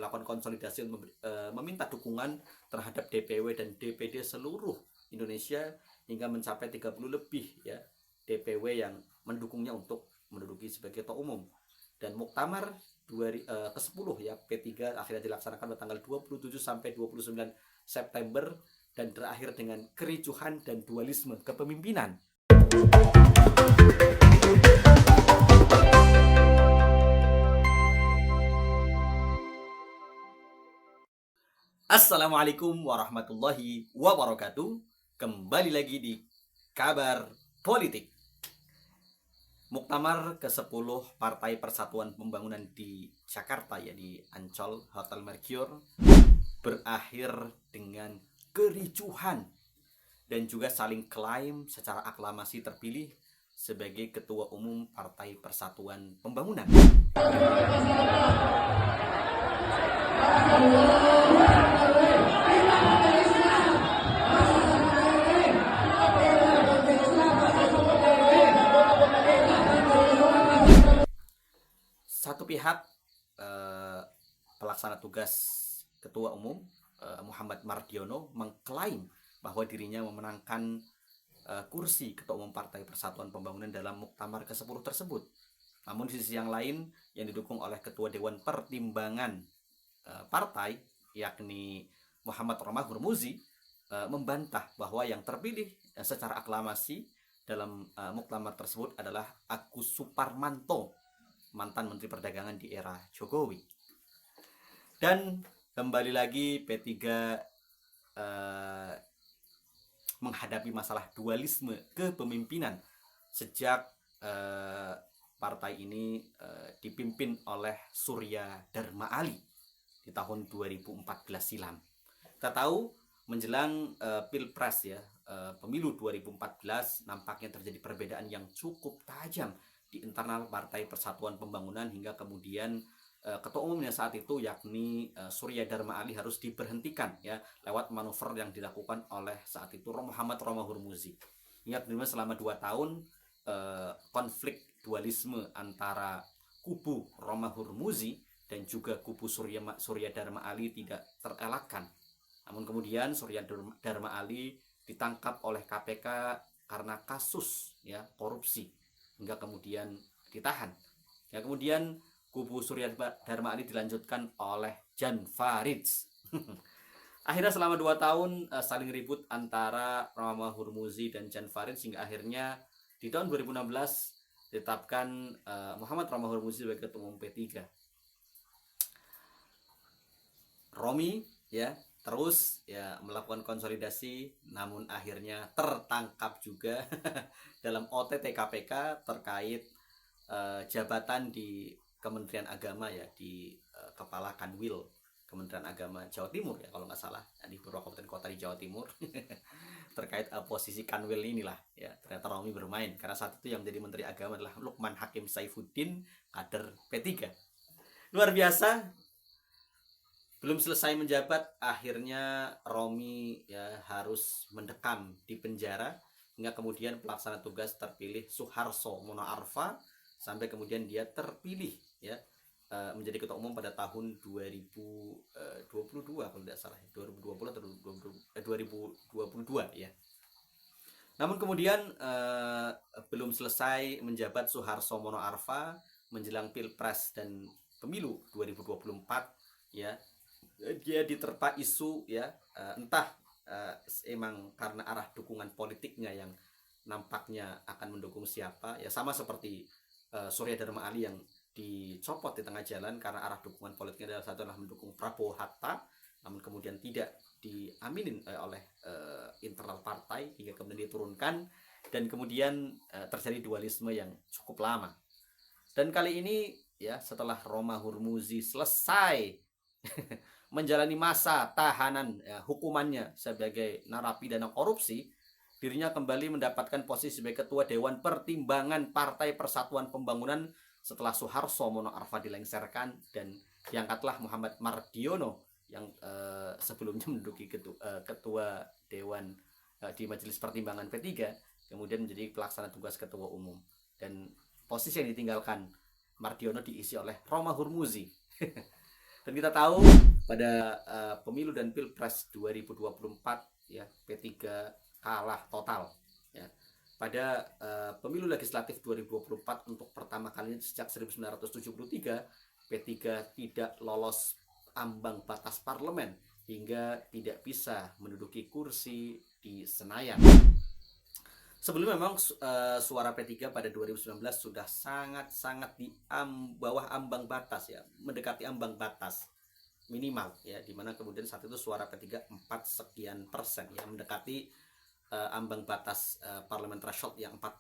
melakukan konsolidasi meminta dukungan terhadap DPW dan DPD seluruh Indonesia hingga mencapai 30 lebih ya DPW yang mendukungnya untuk menduduki sebagai ketua umum. Dan muktamar ke-10 ya P3 akhirnya dilaksanakan pada tanggal 27 sampai 29 September dan berakhir dengan kericuhan dan dualisme kepemimpinan. Assalamualaikum warahmatullahi wabarakatuh. Kembali lagi di Kabar Politik. Muktamar ke-10 Partai Persatuan Pembangunan di Jakarta ya di Ancol Hotel Mercure berakhir dengan kericuhan dan juga saling klaim secara aklamasi terpilih sebagai Ketua Umum Partai Persatuan Pembangunan. Satu pihak pelaksana tugas Ketua Umum Muhammad Mardiono mengklaim bahwa dirinya memenangkan kursi Ketua Umum Partai Persatuan Pembangunan dalam Muktamar ke-10 tersebut. Namun di sisi yang lain yang didukung oleh Ketua Dewan Pertimbangan partai yakni Muhammad Romah Hurmuzi membantah bahwa yang terpilih secara aklamasi dalam Muktamar tersebut adalah Agus Suparmanto, mantan Menteri Perdagangan di era Jokowi. Dan kembali lagi P3 menghadapi masalah dualisme kepemimpinan sejak partai ini dipimpin oleh Surya Dharma Ali di tahun 2014 silam. Kita tahu menjelang Pilpres ya, pemilu 2014 nampaknya terjadi perbedaan yang cukup tajam di internal Partai Persatuan Pembangunan hingga kemudian ketua umumnya saat itu yakni Surya Dharma Ali harus diberhentikan ya lewat manuver yang dilakukan oleh saat itu Muhammad Romah Hurmuzi. Hingga kemudian selama 2 tahun konflik dualisme antara kubu Romah Hurmuzi dan juga kubu Surya Dharma Ali tidak terelakkan. Namun kemudian Surya Dharma Ali ditangkap oleh KPK karena kasus ya korupsi hingga kemudian ditahan. Ya kemudian kubu Surya Dharma Ali dilanjutkan oleh Jan Faridz. Akhirnya selama 2 tahun saling ribut antara Romah Hurmuzi dan Jan Faridz hingga akhirnya di tahun 2016 ditetapkan Muhammad Romah Hurmuzi sebagai Ketua Umum P3. Romi ya terus ya melakukan konsolidasi namun akhirnya tertangkap juga dalam OTT KPK terkait jabatan di Kementerian Agama ya di Kepala Kanwil Kementerian Agama Jawa Timur ya kalau nggak salah di beberapa kabupaten kota di Jawa Timur terkait posisi Kanwil inilah ya ternyata Romi bermain karena saat itu yang menjadi Menteri Agama adalah Lukman Hakim Saifuddin kader P3. Luar biasa. Belum selesai menjabat, akhirnya Romi ya harus mendekam di penjara hingga kemudian pelaksana tugas terpilih Suharso Mono Arfa sampai kemudian dia terpilih ya menjadi ketua umum pada tahun 2022 kalau tidak salah 2020 atau 2022 ya. Namun kemudian belum selesai menjabat Suharso Mono Arfa menjelang Pilpres dan Pemilu 2024 ya. Dia diterpa isu ya entah emang karena arah dukungan politiknya yang nampaknya akan mendukung siapa ya sama seperti Surya Dharma Ali yang dicopot di tengah jalan karena arah dukungan politiknya adalah mendukung Prabowo Hatta namun kemudian tidak diaminin oleh internal partai hingga kemudian diturunkan dan kemudian terjadi dualisme yang cukup lama. Dan kali ini ya setelah Romah Hurmuzi selesai menjalani masa tahanan ya, hukumannya sebagai narapidana korupsi, dirinya kembali mendapatkan posisi sebagai Ketua Dewan Pertimbangan Partai Persatuan Pembangunan setelah Suharso Mono Arfa dilengsarkan dan diangkatlah Muhammad Mardiono yang sebelumnya menduduki Ketua Dewan di Majelis Pertimbangan P3 kemudian menjadi pelaksana tugas Ketua Umum dan posisi yang ditinggalkan Mardiono diisi oleh Romah Hurmuzi. Dan kita tahu pada pemilu dan Pilpres 2024 ya P3 kalah total ya. Pada pemilu legislatif 2024 untuk pertama kalinya sejak 1973 P3 tidak lolos ambang batas parlemen hingga tidak bisa menduduki kursi di Senayan. Sebelumnya memang suara P3 pada 2019 sudah sangat-sangat di bawah ambang batas ya, mendekati ambang batas minimal ya, dimana kemudian saat itu suara P3 4 sekian persen ya, mendekati ambang batas parliament threshold yang 4%.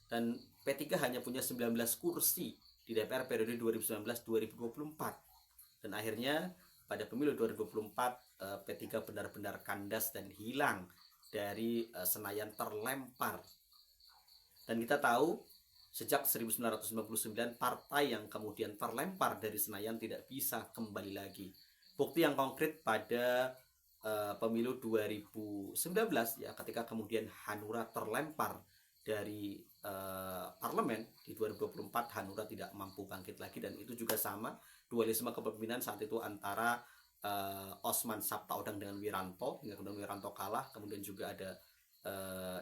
Dan P3 hanya punya 19 kursi di DPR periode 2019-2024. Dan akhirnya pada pemilu 2024 P3 benar-benar kandas dan hilang dari Senayan, terlempar. Dan kita tahu sejak 1999 partai yang kemudian terlempar dari Senayan tidak bisa kembali lagi. Bukti yang konkret pada pemilu 2019 ya, ketika kemudian Hanura terlempar dari parlemen di 2024, Hanura tidak mampu bangkit lagi. Dan itu juga sama, dualisme kepemimpinan saat itu antara Osman Sabtaodang dengan Wiranto, hingga kemudian Wiranto kalah. Kemudian juga ada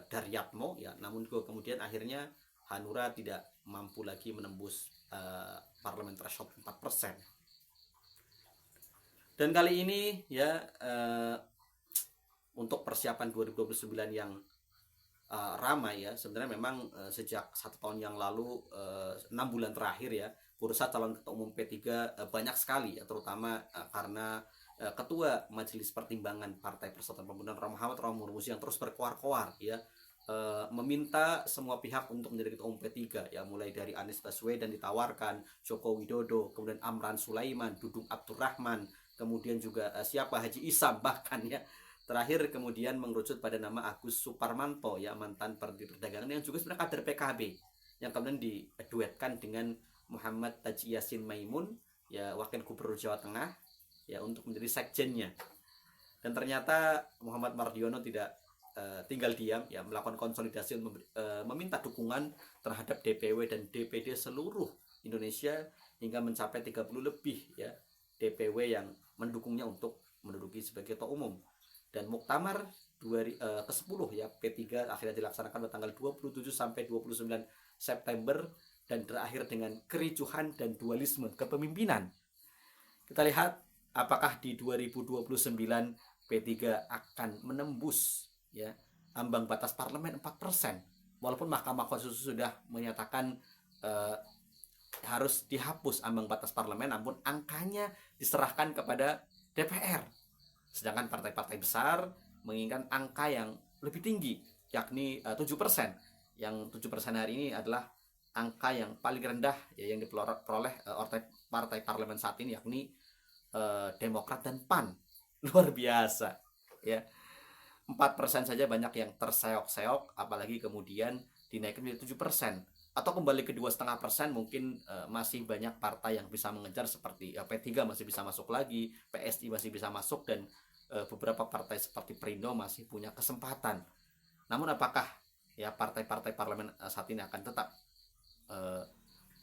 Daryatmo ya, namun kemudian akhirnya Hanura tidak mampu lagi menembus parliament threshold 4%. Dan kali ini ya untuk persiapan 2029 yang ramai ya, sebenarnya memang sejak 1 tahun yang lalu, 6 bulan terakhir ya, bursa calon ketua umum P3 banyak sekali ya, terutama karena ketua Majelis Pertimbangan Partai Persatuan Pembangunan Muhammad Romahur Muzi yang terus berkoar-koar ya, meminta semua pihak untuk menjadi ketua umum P3 ya, mulai dari Anies Baswedan ditawarkan, Joko Widodo, kemudian Amran Sulaiman, Dudung Abdurrahman, kemudian juga siapa Haji Isam bahkan ya. Terakhir kemudian mengerucut pada nama Agus Suparmanto ya, mantan Menteri Perdagangan yang juga sebenarnya kader PKB, yang kemudian diduetkan dengan Muhammad Taji Yassin Maimun ya, wakil gubernur Jawa Tengah ya, untuk menjadi sekjennya. Dan ternyata Muhammad Mardiono tidak tinggal diam ya, melakukan konsolidasi meminta dukungan terhadap DPW dan DPD seluruh Indonesia hingga mencapai 30 lebih ya DPW yang mendukungnya untuk menduduki sebagai ketua umum. Dan muktamar ke-10 ya P3 akhirnya dilaksanakan pada tanggal 27 sampai 29 September dan berakhir dengan kericuhan dan dualisme kepemimpinan. Kita lihat apakah di 2029 P3 akan menembus ya ambang batas parlemen 4%. Walaupun Mahkamah Konstitusi sudah menyatakan harus dihapus ambang batas parlemen, namun angkanya diserahkan kepada DPR. Sedangkan partai-partai besar menginginkan angka yang lebih tinggi, yakni 7%. Yang 7% hari ini adalah angka yang paling rendah ya, yang diperoleh partai parlemen saat ini, yakni Demokrat dan PAN. Luar biasa ya. 4% saja banyak yang terseok-seok, apalagi kemudian dinaikkan menjadi 7%. Atau kembali ke 2,5%, mungkin masih banyak partai yang bisa mengejar, seperti P3 masih bisa masuk lagi, PSI masih bisa masuk, dan beberapa partai seperti Perindo masih punya kesempatan. Namun apakah ya partai-partai parlemen saat ini akan tetap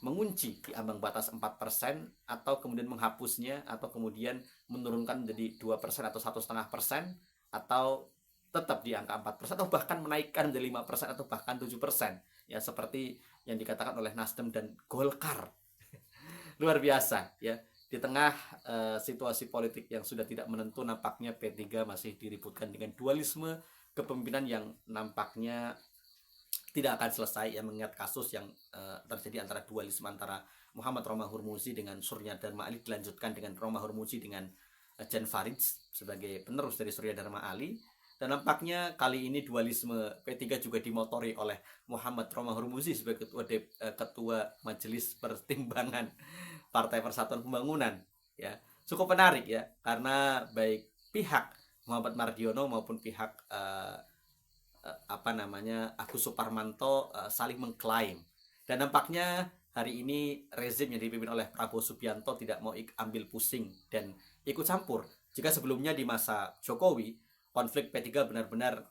mengunci di ambang batas 4%, atau kemudian menghapusnya, atau kemudian menurunkan menjadi 2% atau 1,5%, atau tetap di angka 4%, atau bahkan menaikkan menjadi 5% atau bahkan 7% ya, seperti yang dikatakan oleh Nasdem dan Golkar. Luar biasa ya. Di tengah situasi politik yang sudah tidak menentu, nampaknya P3 masih diributkan dengan dualisme kepemimpinan yang nampaknya tidak akan selesai ya, mengingat kasus yang terjadi antara dualisme antara Muhammad Romahur Muzi dengan Surya Dharma Ali, dilanjutkan dengan Romahur Muzi dengan Jan Farid sebagai penerus dari Surya Dharma Ali. Dan nampaknya kali ini dualisme P3 juga dimotori oleh Muhammad Romahur Muzi sebagai ketua Majelis Pertimbangan Partai Persatuan Pembangunan ya. Cukup menarik ya, karena baik pihak Muhammad Mardiono maupun pihak Agus Suparmanto saling mengklaim. Dan nampaknya hari ini rezim yang dipimpin oleh Prabowo Subianto tidak mau ambil pusing dan ikut campur. Jika sebelumnya di masa Jokowi konflik P3 benar-benar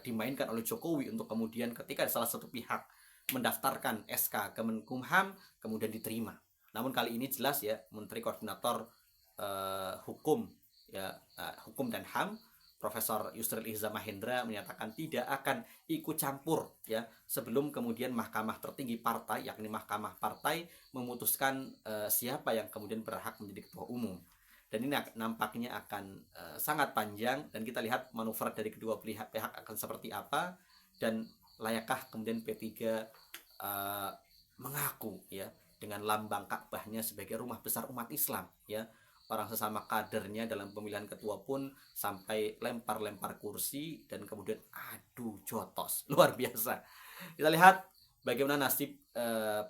dimainkan oleh Jokowi untuk kemudian ketika salah satu pihak mendaftarkan SK Kemenkumham kemudian diterima. Namun kali ini jelas ya, Menteri Koordinator Hukum ya, Hukum dan HAM, Profesor Yusril Iza Mahendra menyatakan tidak akan ikut campur ya sebelum kemudian Mahkamah Tertinggi Partai, yakni Mahkamah Partai, memutuskan siapa yang kemudian berhak menjadi ketua umum. Dan ini nampaknya akan sangat panjang, dan kita lihat manuver dari kedua pihak akan seperti apa, dan layakkah kemudian P3 mengaku ya dengan lambang Ka'bahnya sebagai rumah besar umat Islam ya. Orang sesama kadernya dalam pemilihan ketua pun sampai lempar-lempar kursi dan kemudian adu jotos luar biasa. Kita lihat bagaimana nasib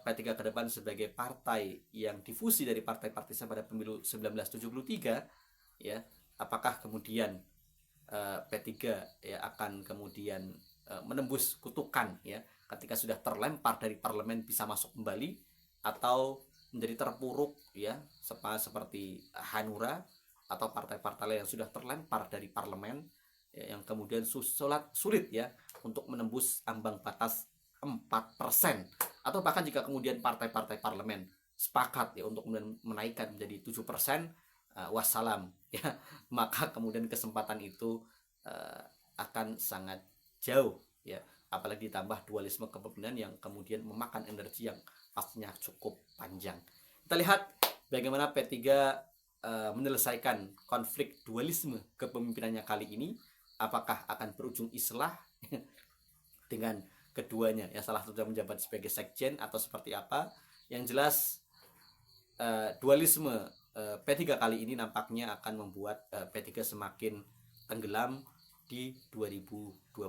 P3 ke depan sebagai partai yang difusi dari partai-partai pada pemilu 1973 ya. Apakah kemudian P3 ya akan kemudian menembus kutukan ya ketika sudah terlempar dari parlemen bisa masuk kembali, atau menjadi terpuruk ya seperti Hanura atau partai-partai lain yang sudah terlempar dari parlemen ya, yang kemudian sulit ya untuk menembus ambang batas 4%, atau bahkan jika kemudian partai-partai parlemen sepakat ya untuk menaikkan menjadi 7%, wassalam ya, maka kemudian kesempatan itu akan sangat jauh ya, apalagi ditambah dualisme kepemimpinan yang kemudian memakan energi yang pastinya cukup panjang. Kita lihat bagaimana P3 menyelesaikan konflik dualisme kepemimpinannya kali ini. Apakah akan berujung islah dengan keduanya ya, salah satu menjabat sebagai sekjen atau seperti apa. Yang jelas dualisme P3 kali ini nampaknya akan membuat P3 semakin tenggelam di 2029.